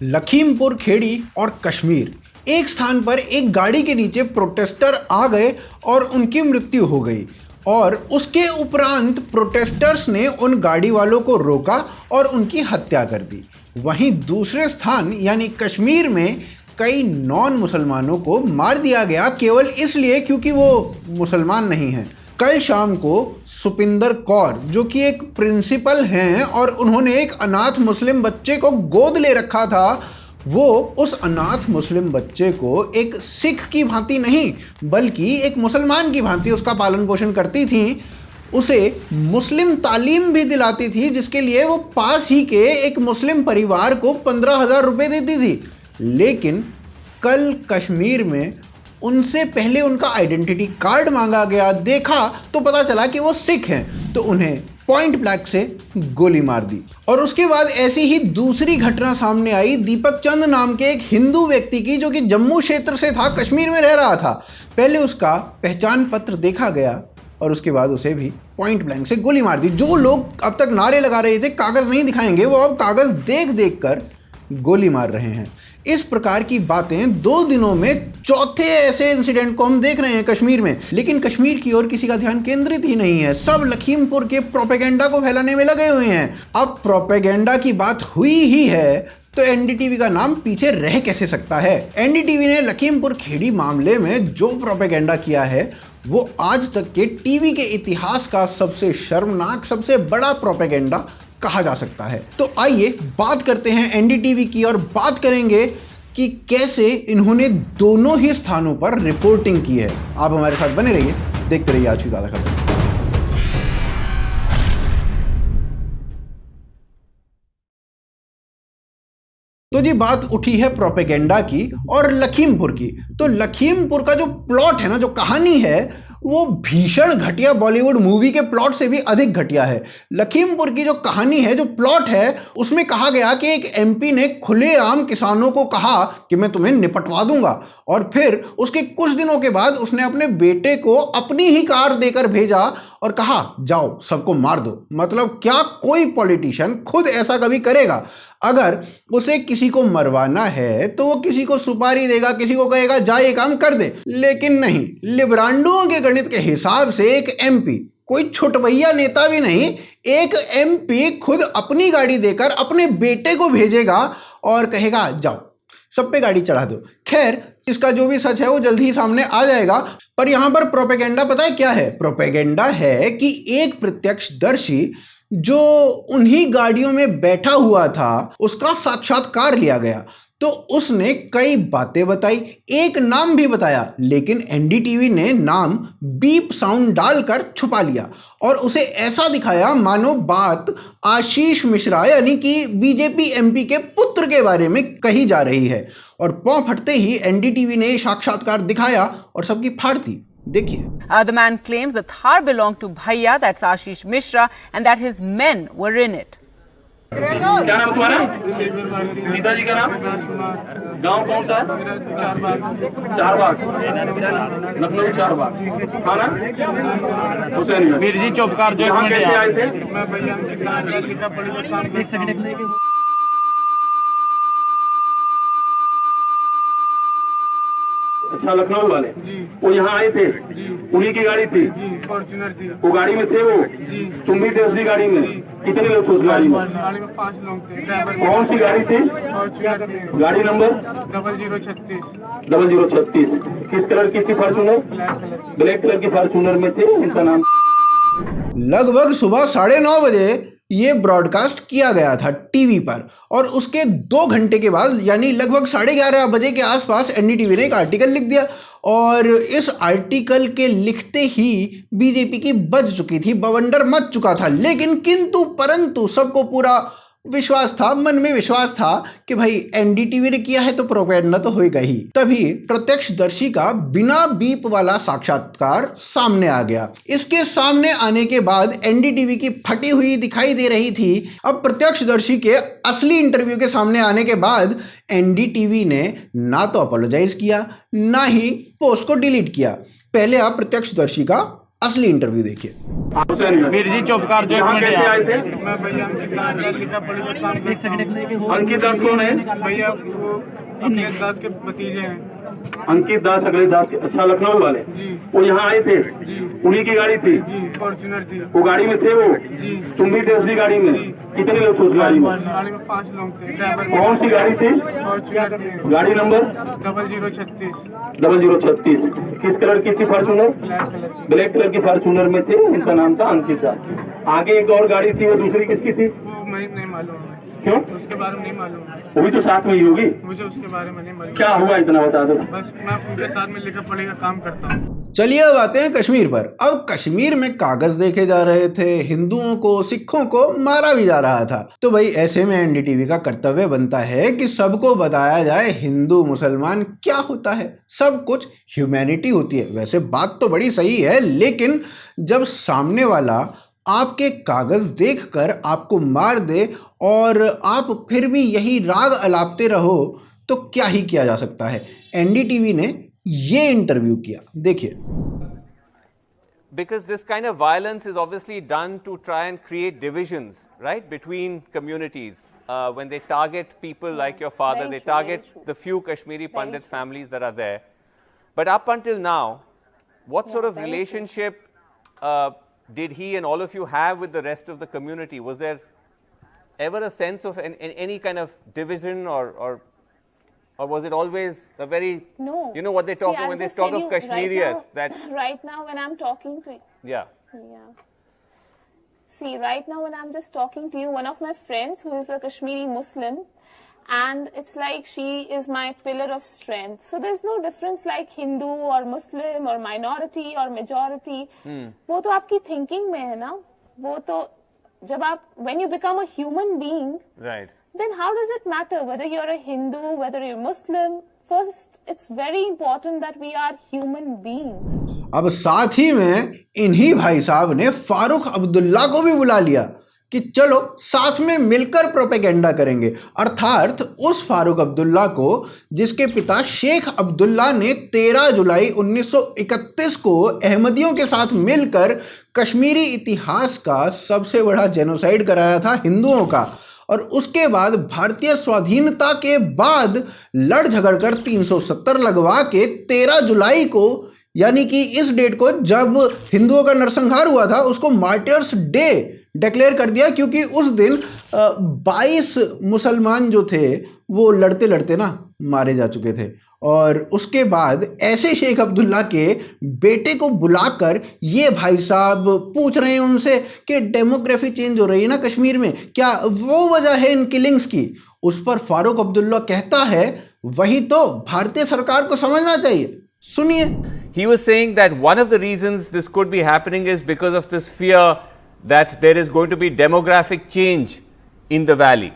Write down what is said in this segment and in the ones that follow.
लखीमपुर खेड़ी और कश्मीर, एक स्थान पर एक गाड़ी के नीचे प्रोटेस्टर आ गए और उनकी मृत्यु हो गई और उसके उपरांत प्रोटेस्टर्स ने उन गाड़ी वालों को रोका और उनकी हत्या कर दी। वहीं दूसरे स्थान यानी कश्मीर में कई नॉन मुसलमानों को मार दिया गया केवल इसलिए क्योंकि वो मुसलमान नहीं हैं। कल शाम को सुपिंदर कौर जो कि एक प्रिंसिपल हैं और उन्होंने एक अनाथ मुस्लिम बच्चे को गोद ले रखा था, वो उस अनाथ मुस्लिम बच्चे को एक सिख की भांति नहीं बल्कि एक मुसलमान की भांति उसका पालन पोषण करती थी, उसे मुस्लिम तालीम भी दिलाती थी जिसके लिए वो पास ही के एक मुस्लिम परिवार को 15,000 रुपये देती थी। लेकिन कल कश्मीर में उनसे पहले उनका आइडेंटिटी कार्ड मांगा गया, देखा तो पता चला कि वो सिख हैं, तो उन्हें पॉइंट ब्लैंक से गोली मार दी। और उसके बाद ऐसी ही दूसरी घटना सामने आई दीपक चंद नाम के एक हिंदू व्यक्ति की जो कि जम्मू क्षेत्र से था, कश्मीर में रह रहा था। पहले उसका पहचान पत्र देखा गया और उसके बाद उसे भी पॉइंट ब्लैंक से गोली मार दी। जो लोग अब तक नारे लगा रहे थे कागज़ नहीं दिखाएंगे, वो अब कागज़ देख देख कर गोली मार रहे हैं। इस प्रकार की बातें 2 दिनों में चौथे ऐसे इंसिडेंट को हम देख रहे हैं कश्मीर में। लेकिन कश्मीर की ओर किसी का ध्यान केंद्रित ही नहीं है, सब लखीमपुर के प्रोपेगेंडा को फैलाने में लगे हुए हैं। अब प्रोपेगेंडा की बात हुई ही है तो एनडीटीवी का नाम पीछे रह कैसे सकता है। एनडीटीवी ने लखीमपुर खेड़ी मामले में जो प्रोपेगेंडा किया है वो आज तक के टीवी के इतिहास का सबसे शर्मनाक, सबसे बड़ा प्रोपेगेंडा कहा जा सकता है। तो आइए बात करते हैं एनडीटीवी की और बात करेंगे कि कैसे इन्होंने दोनों ही स्थानों पर रिपोर्टिंग की है। आप हमारे साथ बने रहिए, देखते रहिए आज की ताज़ा खबर। तो जी बात उठी है प्रोपेगेंडा की और लखीमपुर की। तो लखीमपुर का जो प्लॉट है ना, जो कहानी है, वो भीषण घटिया बॉलीवुड मूवी के प्लॉट से भी अधिक घटिया है। लखीमपुर की जो कहानी है, जो प्लॉट है, उसमें कहा गया कि एक एमपी ने खुलेआम किसानों को कहा कि मैं तुम्हें निपटवा दूंगा और फिर उसके कुछ दिनों के बाद उसने अपने बेटे को अपनी ही कार देकर भेजा और कहा जाओ सबको मार दो। मतलब क्या कोई पॉलिटिशियन खुद ऐसा कभी करेगा? अगर उसे किसी को मरवाना है तो वो किसी को सुपारी देगा, किसी को कहेगा जा ये काम कर दे। लेकिन नहीं, लिब्रांडुओं के गणित के हिसाब से एक एमपी, कोई छुटवैया नेता भी नहीं, एक एमपी खुद अपनी गाड़ी देकर अपने बेटे को भेजेगा और कहेगा जाओ सब पे गाड़ी चढ़ा दो। खैर, इसका जो भी सच है वो जल्द ही सामने आ जाएगा। पर यहां पर प्रोपेगेंडा पता है क्या है? प्रोपेगेंडा है कि एक प्रत्यक्षदर्शी जो उन्हीं गाड़ियों में बैठा हुआ था उसका साक्षात्कार लिया गया, तो उसने कई बातें बताई, एक नाम भी बताया, लेकिन एनडीटीवी ने नाम बीप साउंड डालकर छुपा लिया और उसे ऐसा दिखाया मानो बात आशीष मिश्रा यानी कि बीजेपी एमपी के पुत्र के बारे में कही जा रही है। और पौ फटते ही एनडीटीवी ने साक्षात्कार दिखाया और सबकी फाड़ दी। देखिए। The man claims the Thar belonged to Bhaiya, that's Ashish Mishra, and that his men were in it. क्या नाम तुम्हारा? पिताजी का नाम? गांव कौन सा? चारबाग, लखनऊ चारबाग। थाना हुसैन। वीर जी चुप कर जो। यहाँ कैसे आए थे? अच्छा, लखनऊ वाले वो यहाँ आए थे? उन्हीं की गाड़ी थी? फॉर्च्यूनर थी। वो गाड़ी में थे वो? तुम भी थे उसी गाड़ी में? कितने लोग थे उस गाड़ी में? 5 लोग थे। कौन सी गाड़ी थी? गाड़ी नंबर 0036। किस कलर की थी फॉर्च्यूनर? ब्लैक कलर की फॉर्च्यूनर में थे। इनका नाम? लगभग सुबह 9:30 बजे ये ब्रॉडकास्ट किया गया था टीवी पर और उसके 2 घंटे के बाद यानी लगभग 11:30 बजे के आसपास एनडीटीवी ने एक आर्टिकल लिख दिया और इस आर्टिकल के लिखते ही बीजेपी की बज चुकी थी, बवंडर मच चुका था। लेकिन किंतु परंतु सबको पूरा विश्वास था, मन में विश्वास था कि भाई एनडीटीवी ने किया है तो प्रोपेगेंडा तो होएगा ही। तभी प्रत्यक्षदर्शी का बिना बीप वाला साक्षात्कार सामने आ गया। इसके सामने आने के बाद एनडीटीवी की फटी हुई दिखाई दे रही थी। अब प्रत्यक्षदर्शी के असली इंटरव्यू के सामने आने के बाद एनडीटीवी ने ना तो अपोलोजाइज किया ना ही पोस्ट को डिलीट किया। पहले आप प्रत्यक्षदर्शी का असली इंटरव्यू देखिए। हुसैनगंज। वीर जी चुप कर जो, एक यहाँ मिनट कैसे यार। आए थे? मैं भैया लिखा पढ़ी का काम करता हूँ। अंकित दास कौन है? भैया वो अपने दास के भतीजे हैं। अंकित दास, अगले दास के, अच्छा लखनऊ वाले। जी वो यहाँ आए थे, जी उन्हीं की गाड़ी थी। जी फॉर्च्यूनर थी। वो गाड़ी में थे वो? जी तुम भी थे उसी गाड़ी में? कितने लोग थे उस गाड़ी में? गाड़ी में 5 लोग थे। ड्राइवर कौन सी गाड़ी थी? फॉर्च्यूनर थी। गाड़ी नंबर 0036 0036। किस कलर की थी फॉर्च्यूनर? ब्लैक कलर की। ब्लैक कलर की फॉर्च्यूनर में थे। इनका नाम था अंकित दास। आगे एक और गाड़ी थी, वो दूसरी किसकी थी? वो मुझे नहीं मालूम है, क्यों? उसके बारे में नहीं मालूम है। वो भी तो साथ में ही होगी। मुझे उसके बारे में नहीं मालूम। क्या हुआ इतना बता दो। बस मैं उनके साथ में लिखा पढ़ी का काम करता हूँ। चलिए अब आते हैं कश्मीर पर। अब कश्मीर में कागज देखे जा रहे थे, हिंदुओं को, सिखों को मारा भी जा रहा था। तो भाई ऐसे में एनडीटीवी का कर्तव्य बनता है कि सबको बताया जाए हिंदू मुसलमान क्या होता है। सब कुछ ह्यूमैनिटी होती है। वैसे बात तो बड़ी सही है, लेकिन जब सामने वाला आपके कागज देखकर आपको मार दे और आप फिर भी यही राग अलापते रहो तो क्या ही किया जा सकता है। एनडीटीवी ने ये इंटरव्यू किया, देखिए। Because this kind of violence is obviously done to try and create divisions, right, between communities. When they target people like your father, they target the few Kashmiri Pandit families that are there. But up until now, what sort of relationship did he and all of you have with the rest of the community? Was there ever a sense of any kind of division, or was it always a very, No. you know what they talk when they talk of Kashmiriyat, that right now when I'm talking to you, yeah. See, right now when I'm just talking to you, one of my friends who is a Kashmiri Muslim, and it's like she is my pillar of strength. So there's no difference like Hindu or Muslim or minority or majority. वो तो आपकी thinking में है ना। वो तो जब आप when you become a human being, Right. then how does it matter whether you're a Hindu, whether you're Muslim? First, it's very important that we are human beings. अब साथ ही में इन्हीं भाई साहब ने फारूक अब्दुल्ला को भी बुला लिया कि चलो साथ में मिलकर प्रोपेगेंडा करेंगे। अर्थात उस फारूक अब्दुल्ला को जिसके पिता शेख अब्दुल्ला ने 13 जुलाई 1931 को अहमदियों के साथ मिलकर कश्मीरी इतिहास का सबसे बड़ा जेनोसाइड कराया था हिंदुओं का। और उसके बाद भारतीय स्वाधीनता के बाद लड़ झगड़ कर 370 लगवा के 13 जुलाई को, यानी कि इस डेट को जब हिंदुओं का नरसंहार हुआ था, उसको मार्टियर्स डे डिक्लेयर कर दिया, क्योंकि उस दिन 22 मुसलमान जो थे वो लड़ते लड़ते ना मारे जा चुके थे। और उसके बाद ऐसे शेख अब्दुल्ला के बेटे को बुलाकर ये भाई साहब पूछ रहे हैं उनसे कि डेमोग्राफी चेंज हो रही है ना कश्मीर में, क्या वो वजह है इन किलिंग्स की? उस पर फारूक अब्दुल्ला कहता है वही तो भारतीय सरकार को समझना चाहिए। सुनिए। He was saying that one of the reasons this could be happening is because of this fear that there is going to be demographic change in the valley,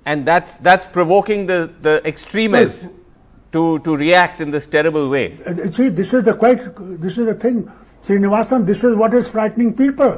and that's provoking the extremists to react in this terrible way. See, this is the thing, Srinivasan, this is what is frightening people.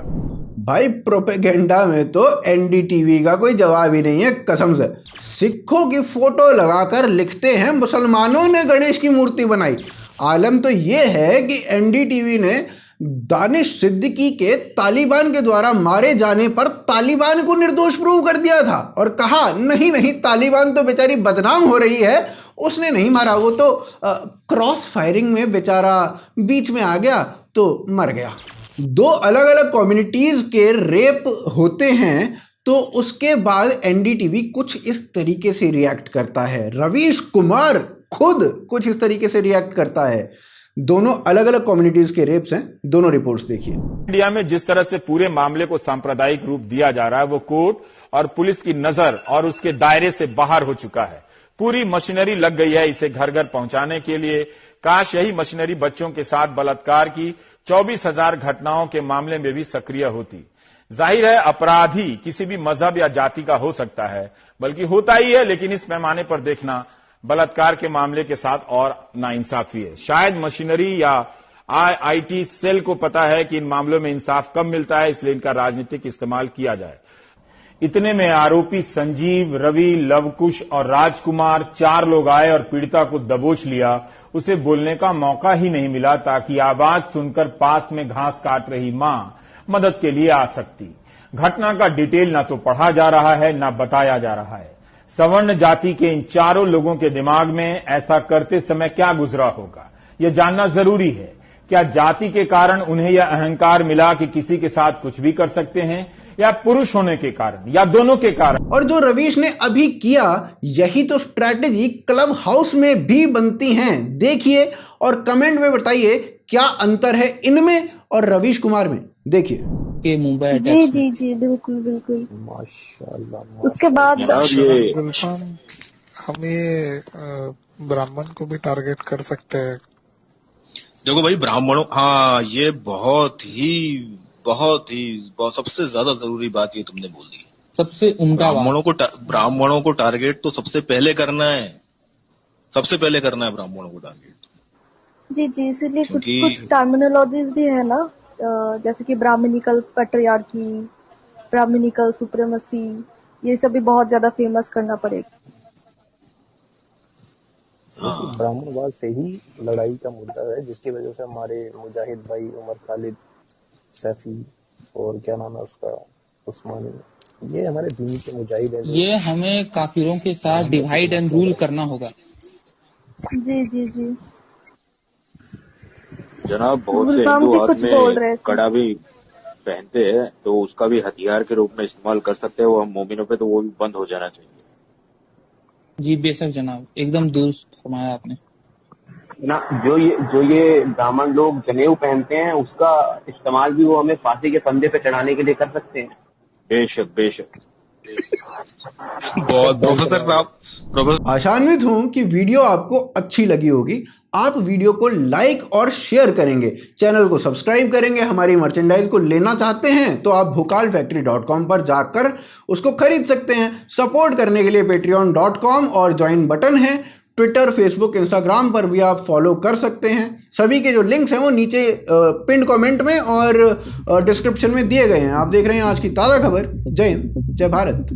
भाई propaganda में तो NDTV का कोई जवाब ही नहीं है, कसम से। सिखों की फोटो लगाकर लिखते हैं मुसलमानों ने गणेश की मूर्ति बनाई। आलम तो ये है कि एनडीटीवी ने दानिश सिद्दीकी के तालिबान के द्वारा मारे जाने पर तालिबान को निर्दोष प्रूव कर दिया था और कहा नहीं तालिबान तो बेचारी बदनाम हो रही है, उसने नहीं मारा, वो तो क्रॉस फायरिंग में बेचारा बीच में आ गया तो मर गया। 2 अलग अलग कम्युनिटीज के रेप होते हैं तो उसके बाद एनडीटीवी कुछ इस तरीके से रिएक्ट करता है। रवीश कुमार खुद कुछ इस तरीके से रिएक्ट करता है। दोनों अलग अलग कम्युनिटीज के रेप्स हैं, दोनों रिपोर्ट्स देखिए। इंडिया में जिस तरह से पूरे मामले को सांप्रदायिक रूप दिया जा रहा है, वो कोर्ट और पुलिस की नजर और उसके दायरे से बाहर हो चुका है। पूरी मशीनरी लग गई है इसे घर घर पहुंचाने के लिए। काश यही मशीनरी बच्चों के साथ बलात्कार की 24,000 घटनाओं के मामले में भी सक्रिय होती। जाहिर है अपराधी किसी भी मजहब या जाति का हो सकता है, बल्कि होता ही है, लेकिन इस पैमाने पर देखना बलात्कार के मामले के साथ और नाइंसाफी है। शायद मशीनरी या आईटी सेल को पता है कि इन मामलों में इंसाफ कम मिलता है, इसलिए इनका राजनीतिक इस्तेमाल किया जाए। इतने में आरोपी संजीव, रवि, लवकुश और राजकुमार 4 लोग आए और पीड़िता को दबोच लिया। उसे बोलने का मौका ही नहीं मिला ताकि आवाज सुनकर पास में घास काट रही मां मदद के लिए आ सकती। घटना का डिटेल ना तो पढ़ा जा रहा है ना बताया जा रहा है। सवर्ण जाति के इन चारों लोगों के दिमाग में ऐसा करते समय क्या गुजरा होगा, यह जानना जरूरी है। क्या जाति के कारण उन्हें यह अहंकार मिला कि किसी के साथ कुछ भी कर सकते हैं, या पुरुष होने के कारण, या दोनों के कारण? और जो रवीश ने अभी किया, यही तो स्ट्रैटेजी क्लब हाउस में भी बनती हैं। देखिए और कमेंट में बताइए क्या अंतर है इनमें और रवीश कुमार में। देखिए के मुंबई जी जी जी बिल्कुल बिल्कुल माशाल्लाह। उसके बाद हम ये ब्राह्मण को भी टारगेट कर सकते हैं। देखो भाई, ब्राह्मणों, हाँ, ये बहुत ही सबसे ज्यादा जरूरी बात ये तुमने बोल दी। सबसे उम्दा ब्राह्मणों को टारगेट तो सबसे पहले करना है, ब्राह्मणों को टारगेट। जी जी, इसीलिए कुछ टर्मिनोलॉजीज भी है ना, जैसे कि ब्राह्मणिकल पैट्रियार्की, ब्राह्मणिकल सुप्रीमेसी, ये सब भी बहुत ज्यादा फेमस करना पड़ेगा। ब्राह्मणवाद से ही लड़ाई का मुद्दा है, जिसकी वजह से हमारे मुजाहिद भाई उमर खालिद सैफी और क्या नाम है उसका, उस्मानी, ये हमारे दीन के मुजाहिद हैं। ये हमें काफिरों के साथ डिवाइड एंड रूल करना होगा। जी जी जी जनाब, बहुत से हिंदू हाथ में कड़ा भी पहनते हैं, तो उसका भी हथियार के रूप में इस्तेमाल कर सकते हैं वो हम मोमिनों पे, तो वो भी बंद हो जाना चाहिए। जी बेशक जनाब, एकदम दुरुस्त फरमाया आपने ना। जो ये ब्राह्मण लोग जनेऊ पहनते हैं, उसका इस्तेमाल भी वो हमें फांसी के फंदे पे चढ़ाने के लिए कर सकते हैं। बेशक। बहुत प्रोफेसर साहब, आशान्वित हूं कि वीडियो आपको अच्छी लगी होगी। आप वीडियो को लाइक और शेयर करेंगे, चैनल को सब्सक्राइब करेंगे। हमारी मर्चेंडाइज को लेना चाहते हैं तो आप bhukalfactory.com पर जाकर उसको खरीद सकते हैं। सपोर्ट करने के लिए patreon.com और ज्वाइन बटन है। ट्विटर, फेसबुक, इंस्टाग्राम पर भी आप फॉलो कर सकते हैं। सभी के जो लिंक्स हैं वो नीचे पिन कमेंट में और डिस्क्रिप्शन में दिए गए हैं। आप देख रहे हैं आज की ताज़ा खबर। जय हिंद, जय भारत।